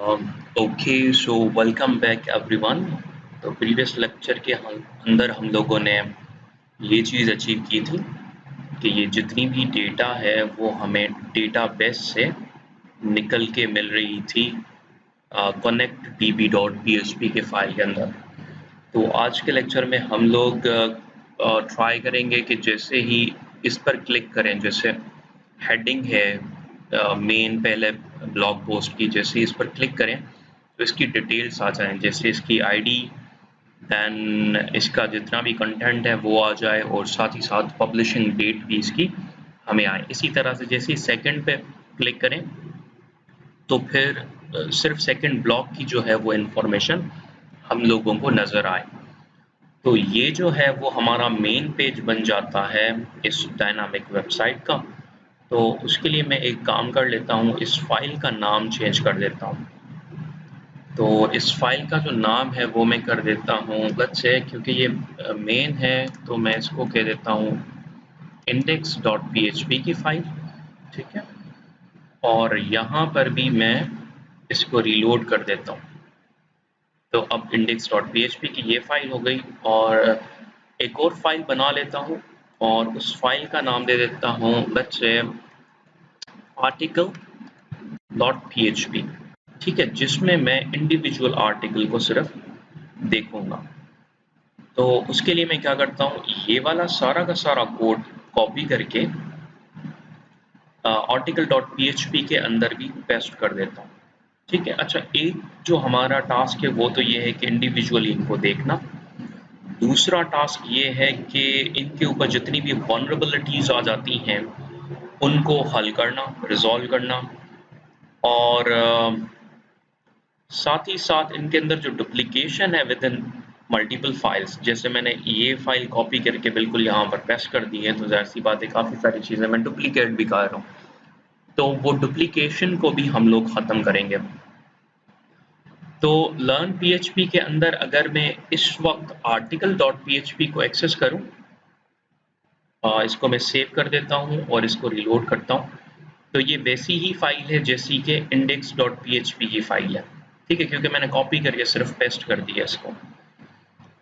Okay so welcome back everyone. तो previous lecture के अंदर हम लोगों ने ये चीज़ अचीव की थी कि ये जितनी भी डेटा है वो हमें डेटाबेस से निकल के मिल रही थी कनेक्ट db.php के फाइल के अंदर। तो आज के लेक्चर में हम लोग ट्राई करेंगे कि जैसे ही इस पर क्लिक करें, जैसे हेडिंग है मेन पहले ब्लॉग पोस्ट की, जैसे इस पर क्लिक करें तो इसकी डिटेल्स आ जाएं, जैसे इसकी आईडी, दैन इसका जितना भी कंटेंट है वो आ जाए और साथ ही साथ पब्लिशिंग डेट भी इसकी हमें आए। इसी तरह से जैसे सेकंड पे क्लिक करें तो फिर सिर्फ सेकंड ब्लॉक की जो है वो इन्फॉर्मेशन हम लोगों को नज़र आए। तो ये जो है वो हमारा मेन पेज बन जाता है इस डायनामिक वेबसाइट का। तो उसके लिए मैं एक काम कर लेता हूँ, इस फाइल का नाम चेंज कर देता हूँ। तो इस फाइल का जो नाम है वो मैं कर देता हूँ, लेट्स से, क्योंकि ये मेन है तो मैं इसको कह देता हूँ index.php की फाइल, ठीक है। और यहाँ पर भी मैं इसको रीलोड कर देता हूँ। तो अब index.php की ये फाइल हो गई, और एक और फाइल बना लेता हूँ और उस फाइल का नाम दे देता हूँ लेट्स से article.php, ठीक है, जिसमें मैं इंडिविजुअल आर्टिकल को सिर्फ देखूंगा। तो उसके लिए मैं क्या करता हूँ, ये वाला सारा का सारा कोड कॉपी करके article.php के अंदर भी पेस्ट कर देता हूँ, ठीक है। अच्छा, एक जो हमारा टास्क है वो तो ये है कि इंडिविजुअली इनको देखना। दूसरा टास्क ये है कि इनके ऊपर जितनी भी वल्नरेबिलिटीज आ जाती हैं उनको हल करना, रिजॉल्व करना, और साथ ही साथ इनके अंदर जो डुप्लीकेशन है विद इन मल्टीपल फाइल्स, जैसे मैंने ये फाइल कॉपी करके बिल्कुल यहाँ पर पेस्ट कर दी है, तो ज़ाहिर सी बात है काफ़ी सारी चीज़ें मैं डुप्लीकेट भी कर रहा हूँ, तो वो डुप्लीकेशन को भी हम लोग ख़त्म करेंगे। तो लर्न PHP के अंदर अगर मैं इस वक्त article.php को एक्सेस करूँ, इसको मैं सेव कर देता हूँ और इसको रिलोड करता हूँ, तो ये वैसी ही फाइल है जैसी कि index.php की फाइल है, ठीक है, क्योंकि मैंने कॉपी करके सिर्फ पेस्ट कर दिया इसको।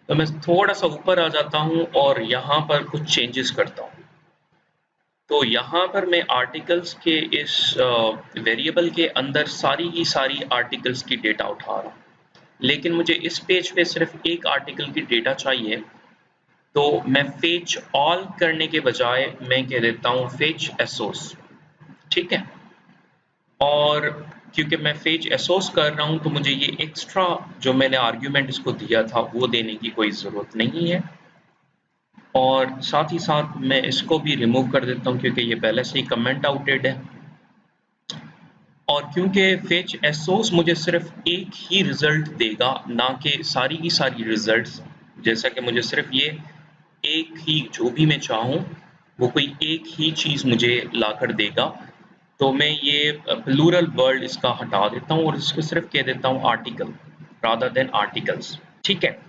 तो मैं थोड़ा सा ऊपर आ जाता हूँ और यहाँ पर कुछ चेंजेस करता हूँ। तो यहाँ पर मैं आर्टिकल्स के इस वेरिएबल के अंदर सारी की सारी आर्टिकल्स की डेटा उठा रहा हूँ, लेकिन मुझे इस पेज पे सिर्फ एक आर्टिकल की डेटा चाहिए, तो मैं फेच ऑल करने के बजाय मैं कह देता हूँ फेच एसोस, ठीक है। और क्योंकि मैं फेच एसोस कर रहा हूँ तो मुझे ये एक्स्ट्रा जो मैंने आर्ग्यूमेंट इसको दिया था वो देने की कोई ज़रूरत नहीं है, और साथ ही साथ मैं इसको भी रिमूव कर देता हूँ क्योंकि ये पहले से ही कमेंट आउटेड है। और क्योंकि फेच एसोस मुझे सिर्फ एक ही रिजल्ट देगा, ना कि सारी की सारी रिजल्ट्स, जैसा कि मुझे सिर्फ ये एक ही, जो भी मैं चाहूँ वो कोई एक ही चीज़ मुझे लाकर देगा, तो मैं ये प्लूरल वर्ड इसका हटा देता हूँ और इसको सिर्फ कह देता हूँ आर्टिकल रादर देन आर्टिकल्स, ठीक है।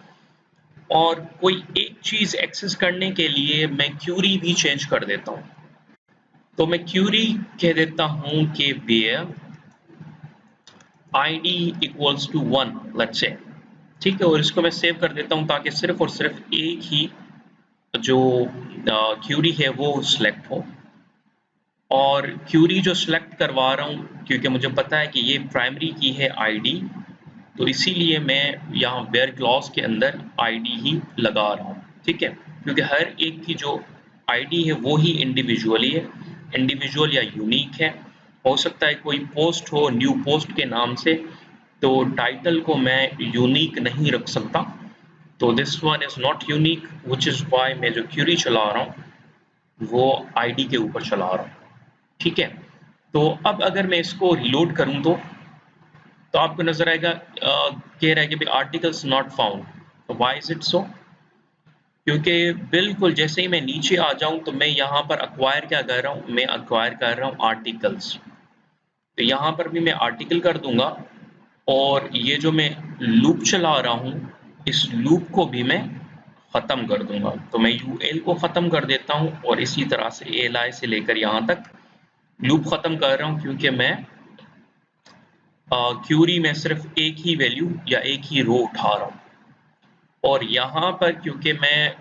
और कोई एक चीज़ एक्सेस करने के लिए मैं क्यूरी भी चेंज कर देता हूँ, तो मैं क्यूरी कह देता हूँ कि where id equals to 1 let's say, ठीक है, और इसको मैं सेव कर देता हूँ ताकि सिर्फ और सिर्फ एक ही जो क्यूरी है वो सिलेक्ट हो। और क्यूरी जो सिलेक्ट करवा रहा हूँ क्योंकि मुझे पता है कि ये प्राइमरी की है आईडी, तो इसीलिए मैं यहाँ वेयर क्लॉज के अंदर आईडी ही लगा रहा हूँ, ठीक है, क्योंकि हर एक की जो आईडी है वो ही इंडिविजुअली है, इंडिविजुअल या यूनिक है। हो सकता है कोई पोस्ट हो न्यू पोस्ट के नाम से, तो टाइटल को मैं यूनिक नहीं रख सकता, तो this one is not unique, which is why मैं जो क्यूरी चला रहा हूँ वो आईडी के ऊपर चला रहा हूँ, ठीक है। तो अब अगर मैं इसको रिलोड करूँ तो आपको नजर आएगा कह रहा है कि भाई articles not found. Why is it so? क्योंकि बिल्कुल जैसे ही मैं नीचे आ जाऊं तो मैं यहाँ पर अक्वायर क्या कर रहा हूँ, मैं अक्वायर कर रहा हूँ आर्टिकल्स, तो यहाँ पर भी मैं आर्टिकल कर दूंगा, और ये जो मैं लूप चला रहा हूँ इस लूप को भी मैं ख़त्म कर दूंगा। तो मैं यूएल को ख़त्म कर देता हूँ और इसी तरह से एएलआई से लेकर यहाँ तक लूप ख़त्म कर रहा हूँ, क्योंकि मैं क्यूरी में सिर्फ एक ही वैल्यू या एक ही रो उठा रहा हूँ, और यहाँ पर क्योंकि मैं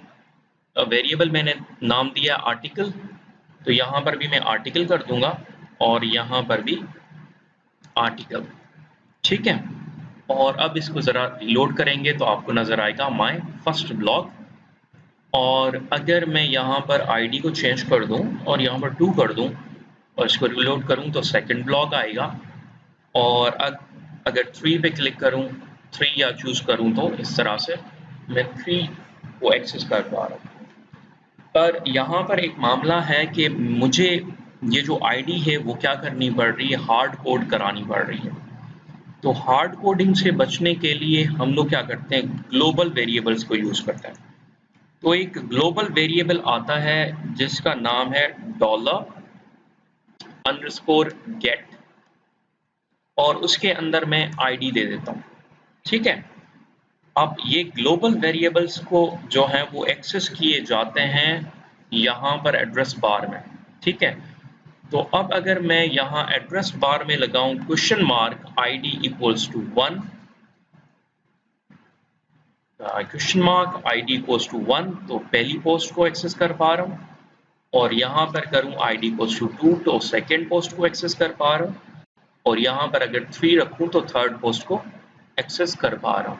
वेरिएबल मैंने नाम दिया आर्टिकल, तो यहाँ पर भी मैं आर्टिकल कर दूंगा और यहाँ पर भी आर्टिकल, ठीक है। और अब इसको ज़रा रिलोड करेंगे तो आपको नज़र आएगा माय फर्स्ट ब्लॉग, और अगर मैं यहाँ पर आईडी को चेंज कर दूँ और यहाँ पर 2 कर दूँ और इसको रिलोड करूँ तो सेकंड ब्लॉग आएगा, और अगर 3 पे क्लिक करूँ, 3 या चूज़ करूँ तो इस तरह से मैं 3 को एक्सेस कर पा रहा हूँ। पर यहाँ पर एक मामला है कि मुझे ये जो आईडी है वो क्या करनी पड़ रही है, हार्ड कोड करानी पड़ रही है। तो हार्ड कोडिंग से बचने के लिए हम लोग क्या करते हैं, ग्लोबल वेरिएबल्स को यूज़ करते हैं। तो एक ग्लोबल वेरिएबल आता है जिसका नाम है $_get, और उसके अंदर मैं आईडी दे देता हूँ, ठीक है। अब ये ग्लोबल वेरिएबल्स को जो है वो एक्सेस किए जाते हैं यहाँ पर एड्रेस बार में, ठीक है। तो अब अगर मैं यहाँ एड्रेस बार में लगाऊं $ID equals to 1, $ID equals to 1, तो पहली पोस्ट को एक्सेस कर पा रहा हूँ, और यहाँ पर करूँ ID इक्वल्स टू 2 तो सेकेंड पोस्ट को एक्सेस कर पा रहा हूँ, और यहाँ पर अगर 3 रखूँ तो थर्ड पोस्ट को एक्सेस कर पा रहा हूँ।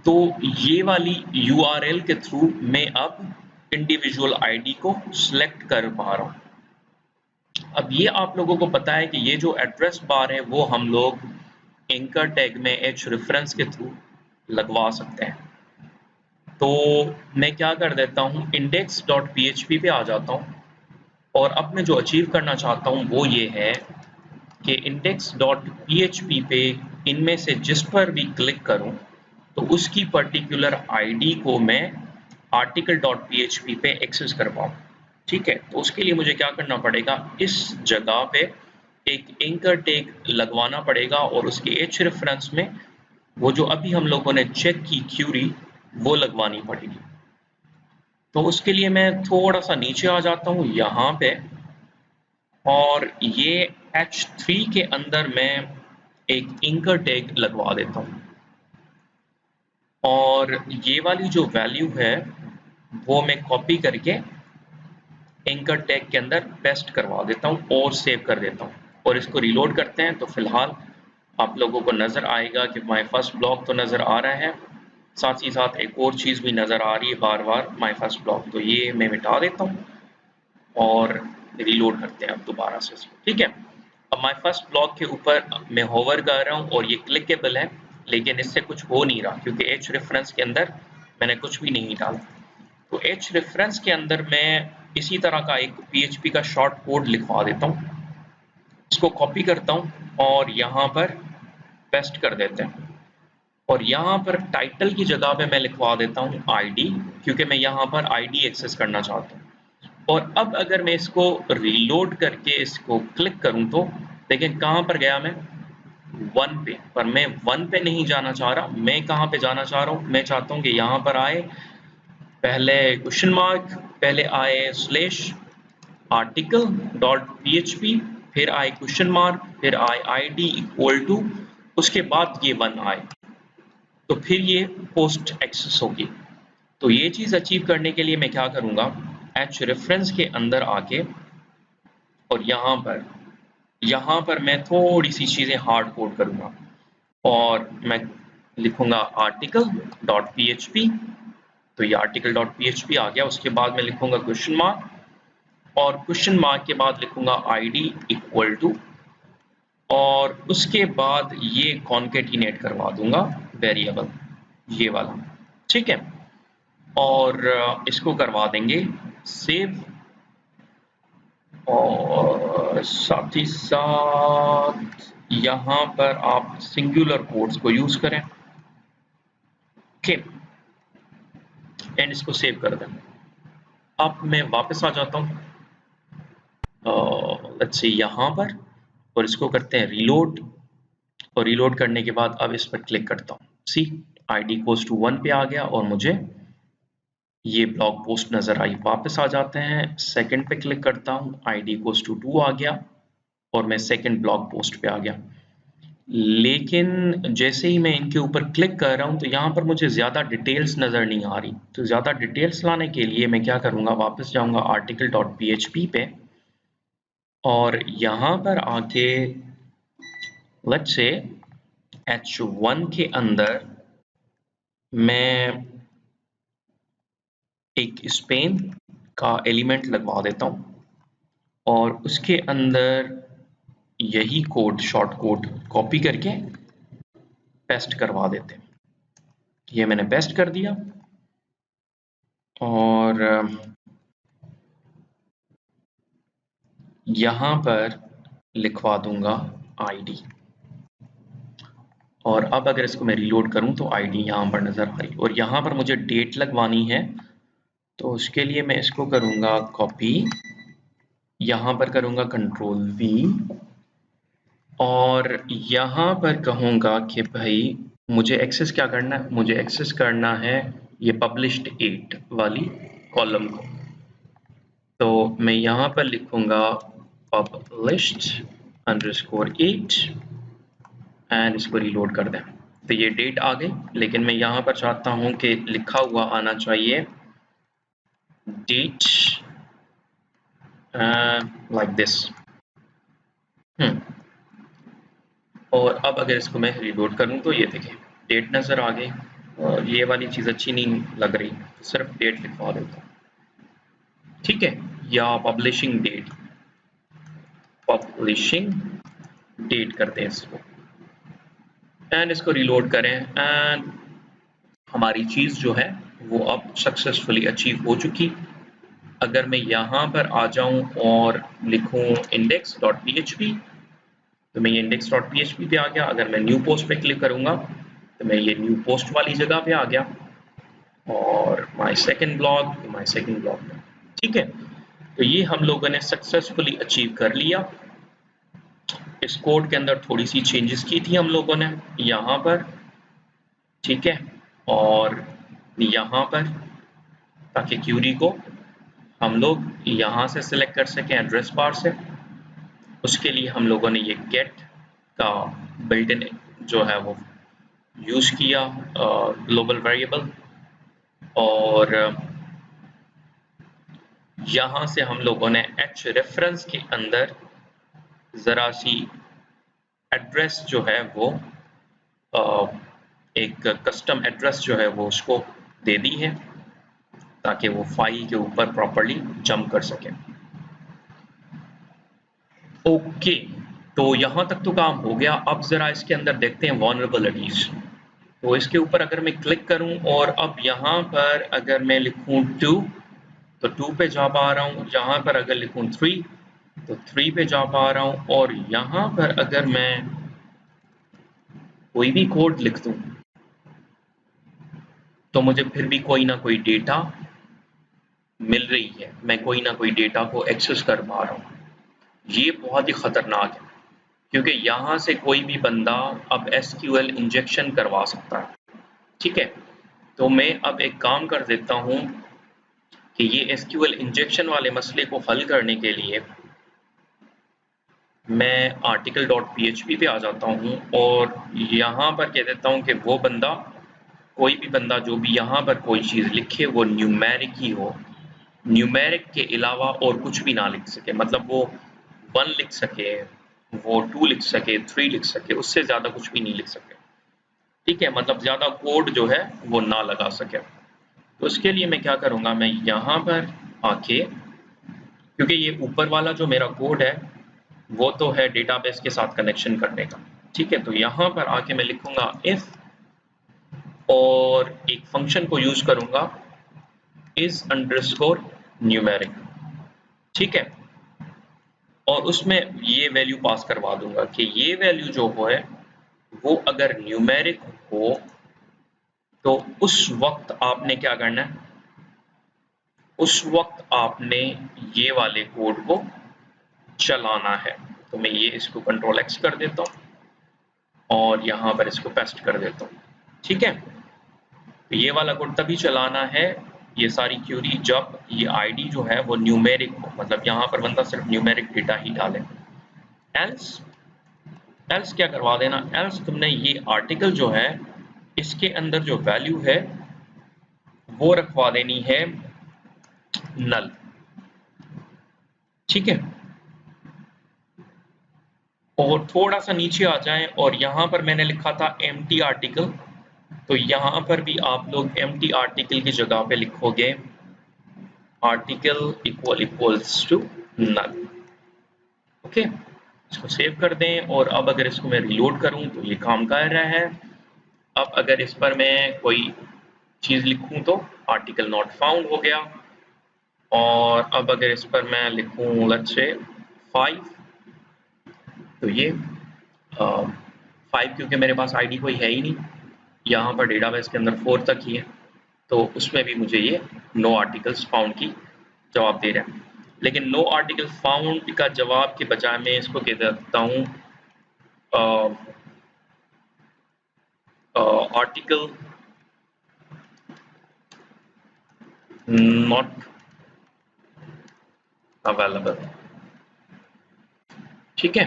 तो ये वाली URL के थ्रू मैं अब इंडिविजुअल आईडी को सिलेक्ट कर पा रहा हूँ। अब ये आप लोगों को पता है कि ये जो एड्रेस बार है वो हम लोग एंकर टैग में href के थ्रू लगवा सकते हैं। तो मैं क्या कर देता हूँ, index.php पे आ जाता हूँ, और अब मैं जो अचीव करना चाहता हूँ वो ये है कि index.php पे इनमें से जिस पर भी क्लिक करूँ तो उसकी पर्टिकुलर आईडी को मैं article.php पे एक्सेस कर पाऊँ, ठीक है। तो उसके लिए मुझे क्या करना पड़ेगा, इस जगह पे एक एंकर टैग लगवाना पड़ेगा, और उसके href में वो जो अभी हम लोगों ने चेक की क्यूरी वो लगवानी पड़ेगी। तो उसके लिए मैं थोड़ा सा नीचे आ जाता हूँ यहाँ पे, और ये H3 के अंदर मैं एक एंकर टैग लगवा देता हूँ, और ये वाली जो वैल्यू है वो मैं कॉपी करके एंकर टैग के अंदर पेस्ट करवा देता हूँ और सेव कर देता हूँ, और इसको रिलोड करते हैं तो फिलहाल आप लोगों को नज़र आएगा कि माय फर्स्ट ब्लॉक तो नज़र आ रहा है, साथ ही साथ एक और चीज़ भी नज़र आ रही है बार बार, माय फर्स्ट ब्लॉक। तो ये मैं मिटा देता हूँ और रिलोड करते हैं अब दोबारा से इसको, ठीक है। अब माय फर्स्ट ब्लॉक के ऊपर मैं होवर कर रहा हूँ और ये क्लिकेबल है, लेकिन इससे कुछ हो नहीं रहा क्योंकि href के अंदर मैंने कुछ भी नहीं डाला। तो href के अंदर मैं इसी तरह का एक PHP का शॉर्ट कोड लिखवा देता हूँ, इसको कॉपी करता हूँ और यहाँ पर पेस्ट कर देते हैं, और यहाँ पर टाइटल की जगह पे मैं लिखवा देता हूँ ID, क्योंकि मैं यहाँ पर ID एक्सेस करना चाहता हूँ। और अब अगर मैं इसको रीलोड करके इसको क्लिक करूँ तो देखें कहाँ पर गया, मैं 1 पे, पर मैं 1 पे नहीं जाना चाह रहा, मैं कहाँ पे जाना चाह रहा हूँ, मैं चाहता हूँ कि यहाँ पर आए पहले क्वेश्चन मार्क, पहले आए स्लैश article.php, फिर आए क्वेश्चन मार्क, फिर आए ID इक्वल टू, उसके बाद ये 1 आए, तो फिर ये पोस्ट एक्सेस होगी। तो ये चीज़ अचीव करने के लिए मैं क्या करूँगा, href के अंदर आके और यहाँ पर मैं थोड़ी सी चीज़ें हार्ड कोड करूँगा, और मैं लिखूँगा article.php, तो ये article.php आ गया। उसके बाद मैं लिखूँगा क्वेश्चन मार्क, और क्वेश्चन मार्क के बाद लिखूँगा ID इक्वल टू, और उसके बाद ये कॉन्केटिनेट करवा दूँगा वेरिएबल ये वाला, ठीक है। और इसको करवा देंगे सेव, और साथ ही साथ यहाँ पर आप सिंगुलर कोट्स को यूज़ करें, ओके, एंड इसको सेव कर दें। अब मैं वापस आ जाता हूँ लेट्स सी यहाँ पर, और इसको करते हैं रीलोड, और रीलोड करने के बाद अब इस पर क्लिक करता हूँ, सी ID इक्वल्स टू 1 पे आ गया और मुझे ये ब्लॉग पोस्ट नज़र आई। वापस आ जाते हैं, सेकंड पे क्लिक करता हूँ, ID इक्वल्स टू 2 आ गया और मैं सेकंड ब्लॉग पोस्ट पे आ गया। लेकिन जैसे ही मैं इनके ऊपर क्लिक कर रहा हूँ तो यहाँ पर मुझे ज़्यादा डिटेल्स नज़र नहीं आ रही। तो ज़्यादा डिटेल्स लाने के लिए मैं क्या करूँगा, वापस जाऊँगा article.php पे और यहाँ पर आके लेट्स से h1 के अंदर मैं एक स्पेन का एलिमेंट लगवा देता हूँ और उसके अंदर यही कोड, शॉर्ट कोड कॉपी करके पेस्ट करवा देते हैं। ये मैंने पेस्ट कर दिया और यहाँ पर लिखवा दूंगा आईडी और अब अगर इसको मैं रीलोड करूं तो आईडी यहाँ पर नज़र आ रही और यहाँ पर मुझे डेट लगवानी है। तो उसके लिए मैं इसको करूँगा कॉपी, यहाँ पर करूँगा कंट्रोल V और यहाँ पर कहूँगा कि भाई मुझे एक्सेस क्या करना है, मुझे एक्सेस करना है ये पब्लिश्ड 8 वाली कॉलम को। तो मैं यहाँ पर लिखूँगा published _ 8 एंड इसको रीलोड कर दें। तो ये डेट आ गई, लेकिन मैं यहाँ पर चाहता हूँ कि लिखा हुआ आना चाहिए डेट लाइक दिस। और अब अगर इसको मैं रीलोड करूँ तो ये देखिए डेट नज़र आ गई और ये वाली चीज़ अच्छी नहीं लग रही, तो सिर्फ डेट लिखवा देता हूँ, ठीक है, या पब्लिशिंग डेट करते हैं इसको एंड इसको रीलोड करें एंड हमारी चीज़ जो है वो अब सक्सेसफुली अचीव हो चुकी। अगर मैं यहाँ पर आ जाऊँ और लिखूँ index.php तो मैं ये index.php पे आ गया। अगर मैं न्यू पोस्ट पे क्लिक करूँगा तो मैं ये न्यू पोस्ट वाली जगह पे आ गया और माय सेकंड ब्लॉग पे, ठीक है। तो ये हम लोगों ने सक्सेसफुली अचीव कर लिया। इस कोड के अंदर थोड़ी सी चेंजेस की थी हम लोगों ने यहाँ पर, ठीक है, और यहाँ पर ताकि क्यूरी को हम लोग यहाँ से सिलेक्ट कर सकें एड्रेस बार से। उसके लिए हम लोगों ने ये गेट का बिल्ट इन जो है वो यूज़ किया ग्लोबल वेरिएबल और यहाँ से हम लोगों ने h रेफरेंस के अंदर ज़रा सी एड्रेस जो है वो एक कस्टम एड्रेस जो है वो उसको दे दी है ताकि वो फाइल के ऊपर प्रॉपर्ली जंप कर सके। ओके, तो यहाँ तक तो काम हो गया। अब ज़रा इसके अंदर देखते हैं वल्नरेबिलिटीज़। तो इसके ऊपर अगर मैं क्लिक करूँ और अब यहाँ पर अगर मैं लिखूँ 2 तो 2 पे जा पा रहा हूँ। यहाँ पर अगर लिखूँ 3 तो 3 पे जा पा रहा हूँ और यहाँ पर अगर मैं कोई भी कोड लिख दूँ तो मुझे फिर भी कोई ना कोई डेटा मिल रही है, मैं कोई ना कोई डेटा को एक्सेस कर पा रहा हूँ। ये बहुत ही ख़तरनाक है क्योंकि यहाँ से कोई भी बंदा अब SQL इंजेक्शन करवा सकता है, ठीक है। तो मैं अब एक काम कर देता हूँ कि ये SQL इंजेक्शन वाले मसले को हल करने के लिए मैं article.php पे आ जाता हूँ और यहाँ पर कह देता हूँ कि वो बंदा, कोई भी बंदा जो भी यहाँ पर कोई चीज़ लिखे वो न्यूमेरिक ही हो, न्यूमेरिक के अलावा और कुछ भी ना लिख सके। मतलब वो 1 लिख सके, वो 2 लिख सके, 3 लिख सके, उससे ज़्यादा कुछ भी नहीं लिख सके, ठीक है। मतलब ज़्यादा कोड जो है वो ना लगा सके। तो उसके लिए मैं क्या करूँगा, मैं यहाँ पर आके, क्योंकि ये ऊपर वाला जो मेरा कोड है वो तो है डेटाबेस के साथ कनेक्शन करने का, ठीक है। तो यहाँ पर आके मैं लिखूँगा इफ और एक फंक्शन को यूज़ करूँगा is_ न्यूमेरिक, ठीक है। और उसमें ये वैल्यू पास करवा दूंगा कि ये वैल्यू जो है वो अगर न्यूमेरिक हो तो उस वक्त आपने क्या करना है, उस वक्त आपने ये वाले कोड को चलाना है। तो मैं ये इसको कंट्रोल X कर देता हूँ और यहाँ पर इसको पेस्ट कर देता हूँ, ठीक है। तो ये वाला कोड तभी चलाना है, ये सारी क्यूरी, जब ये आईडी जो है वो न्यूमेरिक हो, मतलब यहाँ पर बंदा सिर्फ न्यूमेरिक डेटा ही डाले। एल्स एल्स क्या करवा देना, एल्स तुमने ये आर्टिकल जो है इसके अंदर जो वैल्यू है वो रखवा देनी है नल। ठीक है, और थोड़ा सा नीचे आ जाएं और यहाँ पर मैंने लिखा था एम्प्टी आर्टिकल, तो यहाँ पर भी आप लोग एम्प्टी आर्टिकल की जगह पे लिखोगे article equals to null. Okay, इसको सेव कर दें और अब अगर इसको मैं रीलोड करूं तो ये काम कर रहा है। अब अगर इस पर मैं कोई चीज़ लिखूं तो आर्टिकल नॉट फाउंड हो गया, और अब अगर इस पर मैं लिखूं लेट्स से 5, तो ये 5 क्योंकि मेरे पास आईडी कोई है ही नहीं, यहाँ पर डेटाबेस के अंदर 4 तक ही है, तो उसमें भी मुझे ये नो आर्टिकल्स फाउंड की जवाब दे रहा है। लेकिन नो आर्टिकल फाउंड का जवाब के बजाय मैं इसको कह देता हूँ आर्टिकल नॉट अवेलेबल। ठीक है,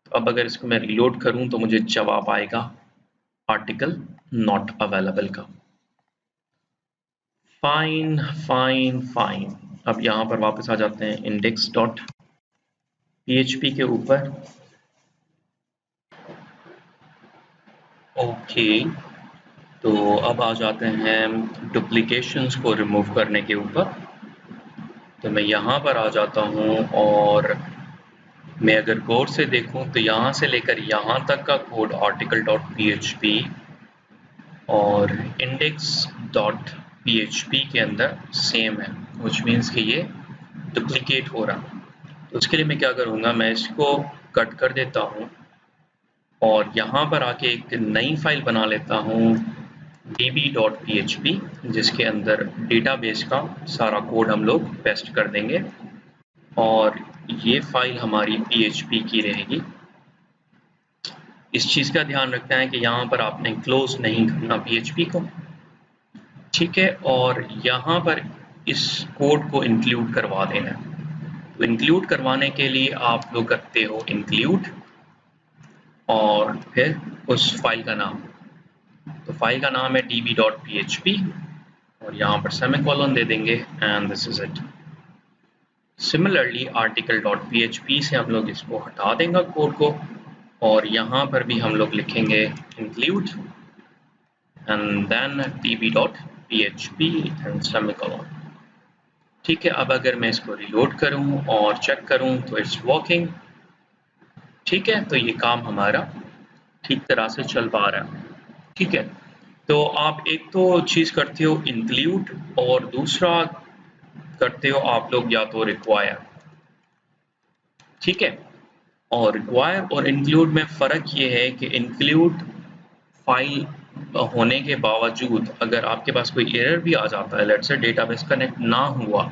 तो अब अगर इसको मैं रीलोड करूं तो मुझे जवाब आएगा आर्टिकल नॉट अवेलेबल का। Fine fine fine. अब यहाँ पर वापस आ जाते हैं इंडेक्स डॉट पीएचपी के ऊपर। ओके, तो अब आ जाते हैं डुप्लीकेशंस को रिमूव करने के ऊपर। तो मैं यहाँ पर आ जाता हूँ और मैं अगर कोड से देखूँ तो यहाँ से लेकर यहाँ तक का कोड आर्टिकल डॉट पीएचपी और इंडेक्स डॉट पीएचपी के अंदर सेम है, विच मीन्स कि ये डुप्लीकेट हो रहा। तो उसके लिए मैं क्या करूँगा, मैं इसको कट कर देता हूँ और यहाँ पर आके एक नई फाइल बना लेता हूँ db.php, जिसके अंदर डेटाबेस का सारा कोड हम लोग पेस्ट कर देंगे और ये फाइल हमारी php की रहेगी। इस चीज़ का ध्यान रखना है कि यहाँ पर आपने क्लोज नहीं करना php को। ठीक है, और यहाँ पर इस कोड को इंक्लूड करवा देना है। तो इंक्लूड करवाने के लिए आप लोग करते हो इंक्लूड और फिर उस फाइल का नाम। तो फाइल का नाम है db.php और यहाँ पर सेमीकोलन दे देंगे and this is it. Similarly article.php से हम लोग इसको हटा देंगे कोड को और यहाँ पर भी हम लोग लिखेंगे include and then db.php and semicolon। ठीक है, अब अगर मैं इसको रिलोड करूँ और चेक करूँ तो इट्स वर्किंग। ठीक है, तो ये काम हमारा ठीक तरह से चल पा रहा है। ठीक है, तो आप एक तो चीज़ करते हो इंक्लूड और दूसरा करते हो आप लोग या तो रिक्वायर। ठीक है, और रिक्वायर और इंक्लूड में फ़र्क ये है कि इंक्लूड फाइल होने के बावजूद अगर आपके पास कोई एरर भी आ जाता है, लेट्स से डेटाबेस कनेक्ट ना हुआ,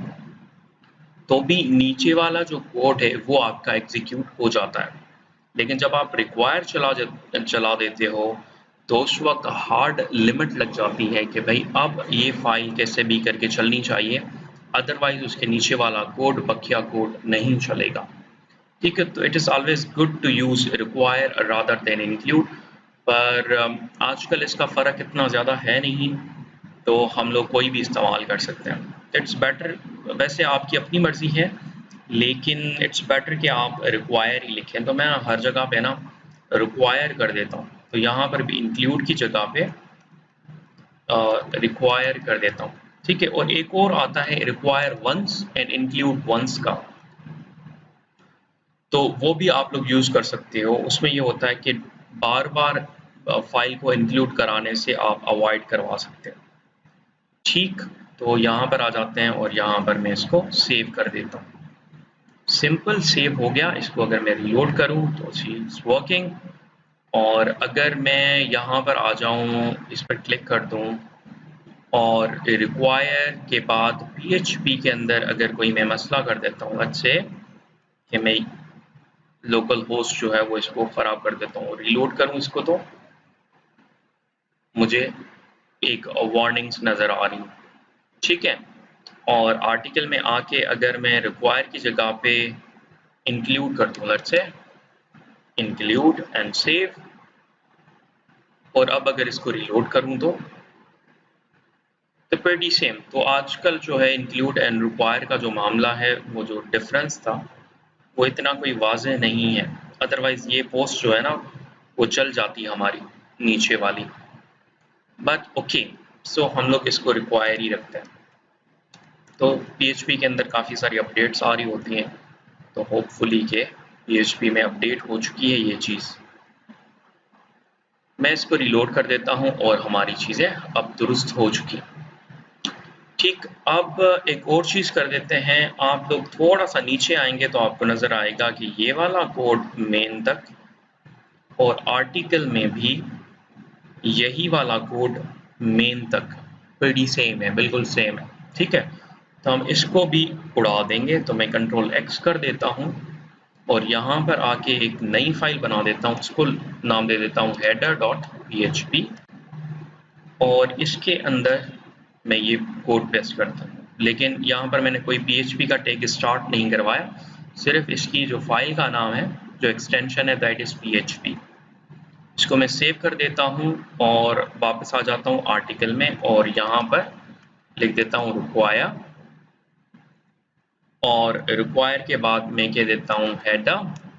तो भी नीचे वाला जो कोड है वो आपका एग्जीक्यूट हो जाता है। लेकिन जब आप रिक्वायर चला देते हो तो उस वक्त हार्ड लिमिट लग जाती है कि भाई अब ये फाइल कैसे भी करके चलनी चाहिए, अदरवाइज उसके नीचे वाला कोड बकिया कोड नहीं चलेगा। ठीक है, तो it is always good to use require rather than include, पर आजकल इसका फ़र्क इतना ज़्यादा है नहीं, तो हम लोग कोई भी इस्तेमाल कर सकते हैं। इट्स बेटर, वैसे आपकी अपनी मर्ज़ी है, लेकिन इट्स बेटर कि आप रिक्वायर ही लिखें। तो मैं हर जगह पे ना रिक्वायर कर देता हूँ, तो यहाँ पर भी इंक्लूड की जगह पे रिक्वायर कर देता हूँ। ठीक है, और एक और आता है require once and include once का, तो वो भी आप लोग यूज़ कर सकते हो। उसमें ये होता है कि बार-बार फाइल को इंक्लूड कराने से आप अवॉइड करवा सकते हैं। ठीक, तो यहाँ पर आ जाते हैं और यहाँ पर मैं इसको सेव कर देता हूँ। सिंपल सेव हो गया। इसको अगर मैं रीलोड करूँ तो इट्स वर्किंग, और अगर मैं यहाँ पर आ जाऊँ, इस पर क्लिक कर दूँ और रिक्वायर के बाद PHP के अंदर अगर कोई मैं मसला कर देता हूँ, लेट्स से कि मैं लोकल होस्ट जो है वो इसको ख़राब कर देता हूँ, रीलोड करूँ इसको तो मुझे एक वार्निंग्स नज़र आ रही। ठीक है, और आर्टिकल में आके अगर मैं रिक्वायर की जगह पे इंक्लूड कर दूँ let's say, include and save. और अब अगर इसको रिलोड करूं तो प्रीटी सेम। तो आजकल जो है इंक्लूड एंड रिक्वायर का जो मामला है, वो जो डिफरेंस था वो इतना कोई वाज़ेह नहीं है। अदरवाइज ये पोस्ट जो है ना वो चल जाती है हमारी नीचे वाली, बट ओके, सो हम लोग इसको रिक्वायर ही रखते हैं। तो PHP के अंदर काफ़ी सारी अपडेट्स आ रही होती हैं, तो होपफुली के PHP में अपडेट हो चुकी है ये चीज़। मैं इसको रिलोड कर देता हूँ और हमारी चीज़ें अब दुरुस्त हो चुकी। ठीक, अब एक और चीज़ कर देते हैं। आप लोग थोड़ा सा नीचे आएंगे तो आपको नज़र आएगा कि ये वाला कोड मेन तक और आर्टिकल में भी यही वाला कोड मेन तक pretty सेम है, बिल्कुल सेम है। ठीक है, तो हम इसको भी उड़ा देंगे। तो मैं कंट्रोल X कर देता हूँ और यहाँ पर आके एक नई फाइल बना देता हूँ, उसको नाम दे देता हूँ header.php और इसके अंदर मैं ये कोड पेस्ट करता हूँ। लेकिन यहाँ पर मैंने कोई PHP का टैग स्टार्ट नहीं करवाया, सिर्फ इसकी जो फाइल का नाम है, जो एक्सटेंशन है, दैट इज़ PHP। इसको मैं सेव कर देता हूँ और वापस आ जाता हूँ आर्टिकल में और यहाँ पर लिख देता हूँ रिक्वायर और रिक्वायर के बाद मैं कह देता हूँ header.php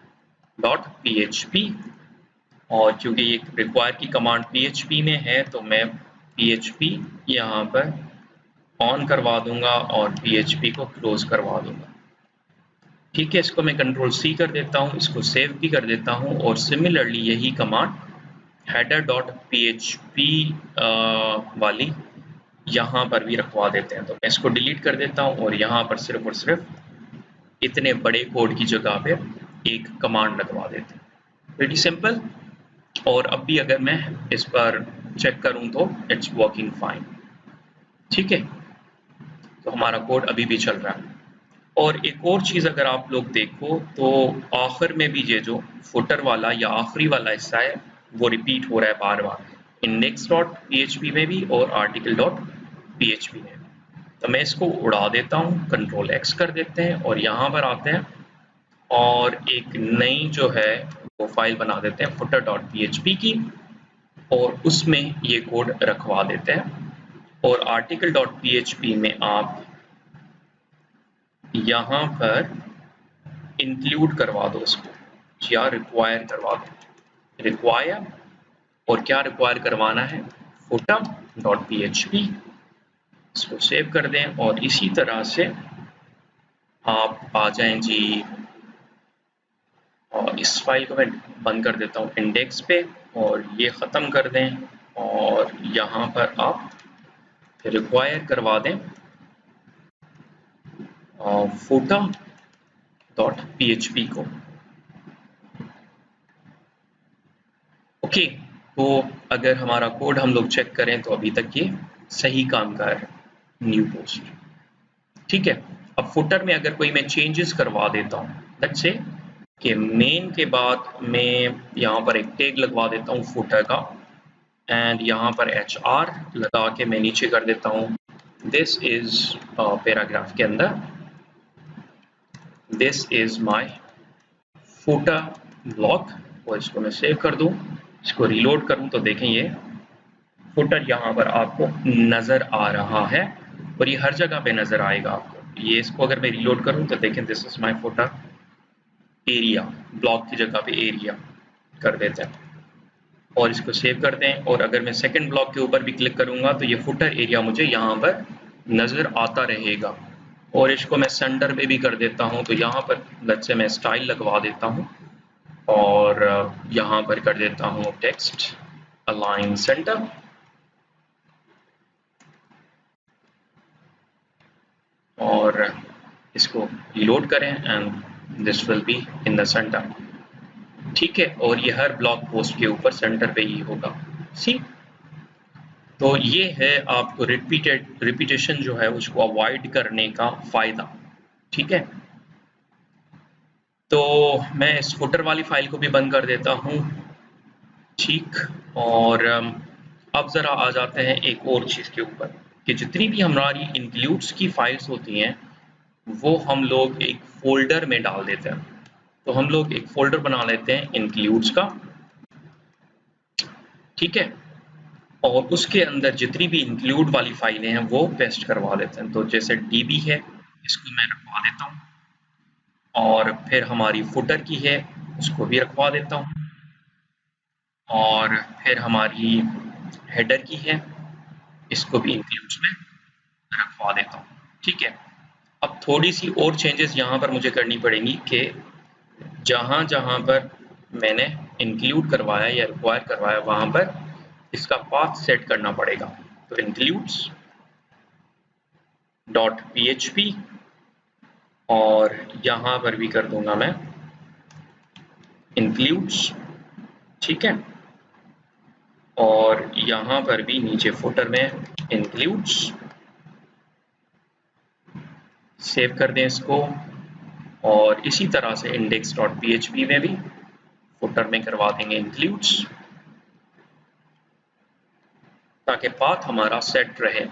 और क्योंकि ये रिक्वायर की कमांड PHP में है तो मैं PHP यहाँ पर ऑन करवा दूंगा और PHP को क्लोज करवा दूंगा। ठीक है, इसको मैं कंट्रोल C कर देता हूँ, इसको सेव भी कर देता हूँ और सिमिलरली यही कमांड header.php वाली यहाँ पर भी रखवा देते हैं। तो मैं इसको डिलीट कर देता हूँ और यहाँ पर सिर्फ और सिर्फ इतने बड़े कोड की जगह पे एक कमांड लगवा देते हैं। Pretty simple. और अब भी अगर मैं इस पर चेक करूँ तो इट्स वर्किंग फाइन। ठीक है, तो हमारा कोड अभी भी चल रहा है। और एक और चीज़ अगर आप लोग देखो तो आखिर में भी ये जो फुटर वाला या आखिरी वाला हिस्सा है वो रिपीट हो रहा है बार बार, index.php में भी और article.php में। तो मैं इसको उड़ा देता हूँ, कंट्रोल X कर देते हैं और यहाँ पर आते हैं और एक नई जो है वो फाइल बना देते हैं footer.php की और उसमें ये कोड रखवा देते हैं और article.php में आप यहाँ पर इंक्लूड करवा दो इसको या रिक्वायर करवा दो। रिक्वायर और क्या रिक्वायर करवाना है, footer.php। इसको सेव कर दें और इसी तरह से आप आ जाएं जी। और इस फाइल को मैं बंद कर देता हूँ इंडेक्स पे और ये ख़त्म कर दें और यहाँ पर आप रिक्वायर करवा दें footer.php को। ओके, तो अगर हमारा कोड हम लोग चेक करें तो अभी तक ये सही काम कर रहा है, न्यू पोस्ट। ठीक है, अब फुटर में अगर कोई मैं चेंजेस करवा देता हूँ, लेट्स से कि मेन के बाद मैं यहाँ पर एक टैग लगवा देता हूँ फुटर का एंड यहाँ पर HR लगा के मैं नीचे कर देता हूँ दिस इज पैराग्राफ के अंदर this is my footer block और इसको मैं सेव कर दूँ। इसको रिलोड करूँ तो देखें ये फुटर यहाँ पर आपको नज़र आ रहा है और ये हर जगह पे नज़र आएगा आपको। ये इसको अगर मैं रिलोड करूँ तो देखें this is my footer area, block की जगह पे एरिया कर देते हैं और इसको सेव करते हैं। और अगर मैं सेकंड ब्लॉक के ऊपर भी क्लिक करूँगा तो ये फुटर एरिया मुझे यहाँ पर नज़र आता रहेगा। और इसको मैं सेंटर पे भी कर देता हूँ, तो यहाँ पर लेट्स से मैं स्टाइल लगवा देता हूँ और यहाँ पर कर देता हूँ टेक्स्ट अलाइन सेंटर और इसको लोड करें and this will be in the centre. ठीक है, और ये हर ब्लॉग पोस्ट के ऊपर सेंटर पे ही होगा। सी, तो ये है आपको रिपीटेशन जो है उसको अवॉइड करने का फ़ायदा। ठीक है, तो मैं इस फुटर वाली फाइल को भी बंद कर देता हूँ। ठीक, और अब ज़रा आ जाते हैं एक और चीज़ के ऊपर कि जितनी भी हमारी इंक्लूड्स की फाइल्स होती हैं वो हम लोग एक फ़ोल्डर में डाल देते हैं। तो हम लोग एक फोल्डर बना लेते हैं इंक्लूड्स का, ठीक है, और उसके अंदर जितनी भी इंक्लूड वाली फाइलें हैं वो पेस्ट करवा देते हैं। तो जैसे db है, इसको मैं रखवा देता हूँ, और फिर हमारी फुटर की है उसको भी रखवा देता हूँ, और फिर हमारी हेडर की है इसको भी इंक्लूड्स में रखवा देता हूँ, ठीक है। अब थोड़ी सी और चेंजेस यहाँ पर मुझे करनी पड़ेंगी कि जहाँ जहाँ पर मैंने इंक्लूड करवाया या रिक्वायर करवाया वहाँ पर इसका पाथ सेट करना पड़ेगा। तो includes .php और यहाँ पर भी कर दूंगा मैं includes, ठीक है, और यहाँ पर भी नीचे फुटर में includes, सेव कर दें इसको, और इसी तरह से index.php में भी फुटर में करवा देंगे includes, ताकि पाथ हमारा सेट रहे,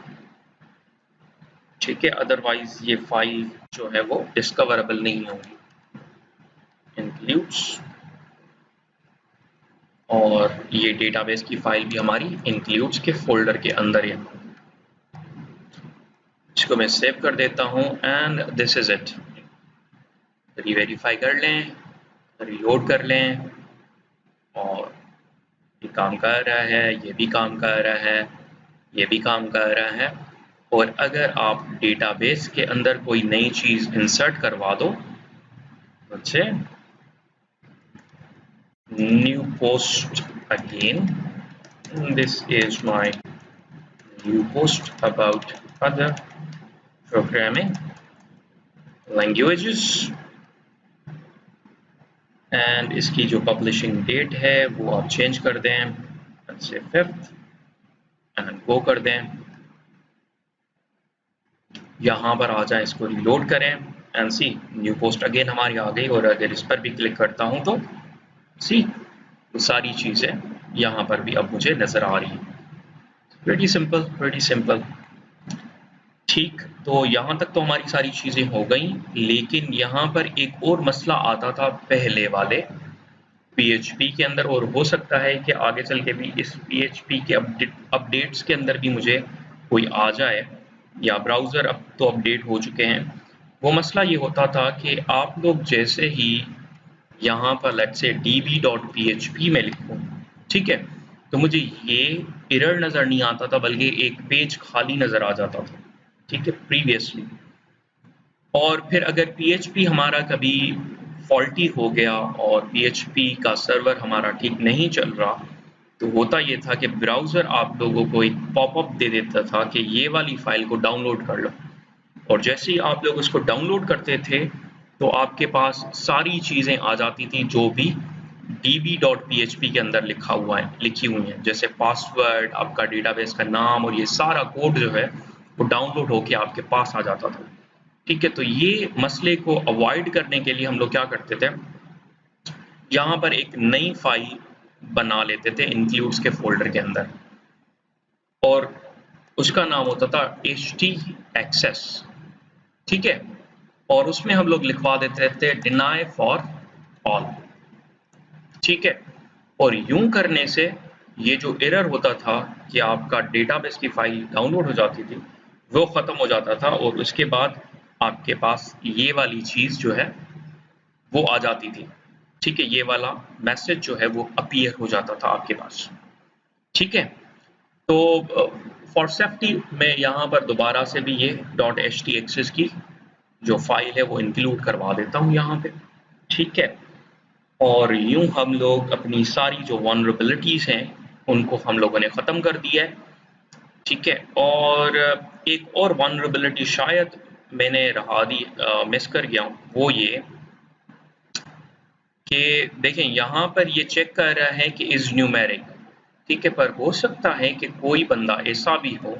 ठीक है, अदरवाइज ये फाइल जो है वो डिस्कवरेबल नहीं होगी। includes, और ये डेटाबेस की फाइल भी हमारी includes के फोल्डर के अंदर है। इसको मैं सेव कर देता हूँ and this is it. Reverify कर लें, रीलोड कर लें, और ये काम कर रहा है, ये भी काम कर रहा है, ये भी काम कर रहा है। और अगर आप डेटाबेस के अंदर कोई नई चीज इंसर्ट करवा दो, अच्छे new post again, this is my new post about other programming languages, and इसकी जो पब्लिशिंग डेट है वो आप चेंज कर दें, से 5th एंड गो कर दें। यहाँ पर आ जाए, इसको रीलोड करें and see new post again हमारी आ गई। और अगर इस पर भी क्लिक करता हूँ तो सी तो सारी चीज़ें यहाँ पर भी अब मुझे नज़र आ रही है। प्रीटी सिंपल, ठीक। तो यहाँ तक तो हमारी सारी चीज़ें हो गई, लेकिन यहाँ पर एक और मसला आता था पहले वाले PHP के अंदर, और हो सकता है कि आगे चल के भी इस PHP के अपडेट्स के अंदर भी मुझे कोई आ जाए, या ब्राउज़र अब तो अपडेट हो चुके हैं। वो मसला ये होता था कि आप लोग जैसे ही यहाँ पर लेट्स से db.php में लिखूँ, ठीक है, तो मुझे ये एरर नज़र नहीं आता था, बल्कि एक पेज खाली नज़र आ जाता था, ठीक है, प्रीवियसली। और फिर अगर PHP हमारा कभी फॉल्टी हो गया और PHP का सर्वर हमारा ठीक नहीं चल रहा, तो होता ये था कि ब्राउज़र आप लोगों को एक पॉपअप दे देता था कि ये वाली फ़ाइल को डाउनलोड कर लो, और जैसे ही आप लोग उसको डाउनलोड करते थे तो आपके पास सारी चीज़ें आ जाती थी जो भी db.php के अंदर लिखी हुई हैं, जैसे पासवर्ड, आपका डेटाबेस का नाम, और ये सारा कोड जो है वो डाउनलोड होके आपके पास आ जाता था, ठीक है। तो ये मसले को अवॉइड करने के लिए हम लोग क्या करते थे, यहाँ पर एक नई फाइल बना लेते थे includes के फोल्डर के अंदर, और उसका नाम होता था ht-access, ठीक है, और उसमें हम लोग लिखवा देते थे deny for all, ठीक है। और यूं करने से ये जो एरर होता था कि आपका डेटाबेस की फाइल डाउनलोड हो जाती थी वो ख़त्म हो जाता था, और उसके बाद आपके पास ये वाली चीज़ जो है वो आ जाती थी, ठीक है, ये वाला मैसेज जो है वो अपीयर हो जाता था आपके पास, ठीक है। तो फॉर सेफ्टी मैं यहाँ पर दोबारा से भी ये .ht-access की जो फाइल है वो इंक्लूड करवा देता हूँ यहाँ पे, ठीक है। और यूं हम लोग अपनी सारी जो वनरेबिलिटीज़ हैं उनको हम लोगों ने ख़त्म कर दिया है, ठीक है। और एक और वनरेबिलिटी शायद मैंने मिस कर गया हूँ, वो ये कि देखें यहाँ पर ये चेक कर रहा है कि इज़ न्यूमेरिक, ठीक है, पर हो सकता है कि कोई बंदा ऐसा भी हो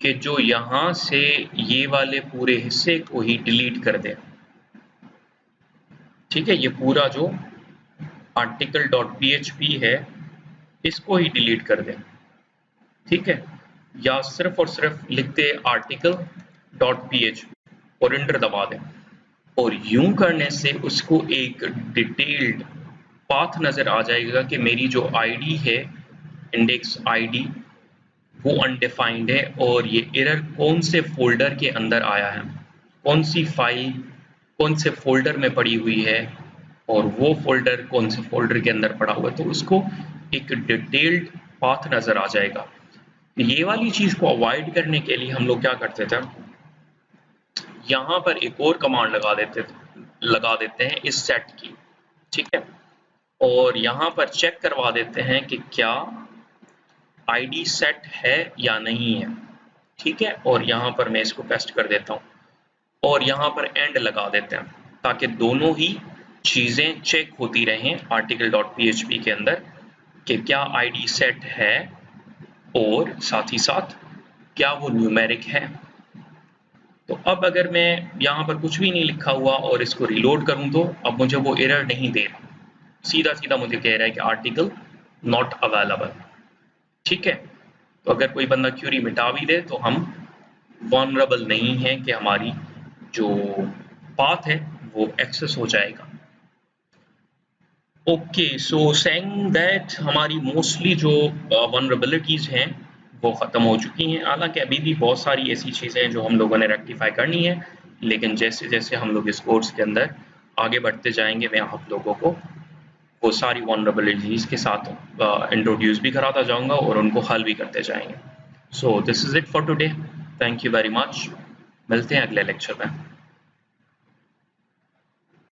कि जो यहाँ से ये वाले पूरे हिस्से को ही डिलीट कर दे, ठीक है, ये पूरा जो article.php है इसको ही डिलीट कर दें, ठीक है, या सिर्फ और सिर्फ लिख दे article.php और इंटर दबा दें, और यूं करने से उसको एक डिटेल्ड पाथ नजर आ जाएगा कि मेरी जो आईडी है, इंडेक्स आईडी, वो अनडिफाइंड है और ये एरर कौन से फोल्डर के अंदर आया है, कौन सी फाइल कौन से फोल्डर में पड़ी हुई है और वो फोल्डर कौन से फोल्डर के अंदर पड़ा हुआ है, तो उसको एक डिटेल्ड पाथ नजर आ जाएगा। ये वाली चीज को अवॉइड करने के लिए हम लोग क्या करते थे, यहाँ पर एक और कमांड लगा देते हैं इस सेट की, ठीक है, और यहाँ पर चेक करवा देते हैं कि क्या आईडी सेट है या नहीं है, ठीक है, और यहाँ पर मैं इसको पेस्ट कर देता हूँ और यहाँ पर एंड लगा देते हैं ताकि दोनों ही चीजें चेक होती रहें article.php के अंदर कि क्या आईडी सेट है और साथ ही साथ क्या वो न्यूमेरिक है। तो अब अगर मैं यहाँ पर कुछ भी नहीं लिखा हुआ और इसको रिलोड करूँ तो अब मुझे वो एरर नहीं दे रहा, सीधा सीधा मुझे कह रहा है कि आर्टिकल नॉट अवेलेबल, ठीक है। तो अगर कोई बंदा क्यूरी मिटा भी दे तो हम वनरेबल नहीं है कि हमारी जो पाथ है वो एक्सेस हो जाएगा। ओके, सो सेइंग दैट हमारी मोस्टली जो वनरेबिलिटीज हैं वो ख़त्म हो चुकी हैं। हालांकि अभी भी बहुत सारी ऐसी चीज़ें हैं जो हम लोगों ने रेक्टिफाई करनी है, लेकिन जैसे जैसे हम लोग इस कोर्स के अंदर आगे बढ़ते जाएंगे मैं आप लोगों को वो सारी वनरेबिलिटीज के साथ इंट्रोड्यूस भी कराता जाऊंगा और उनको हल भी करते जाएंगे। So this is it for today, thank you very much, मिलते हैं अगले लेक्चर में।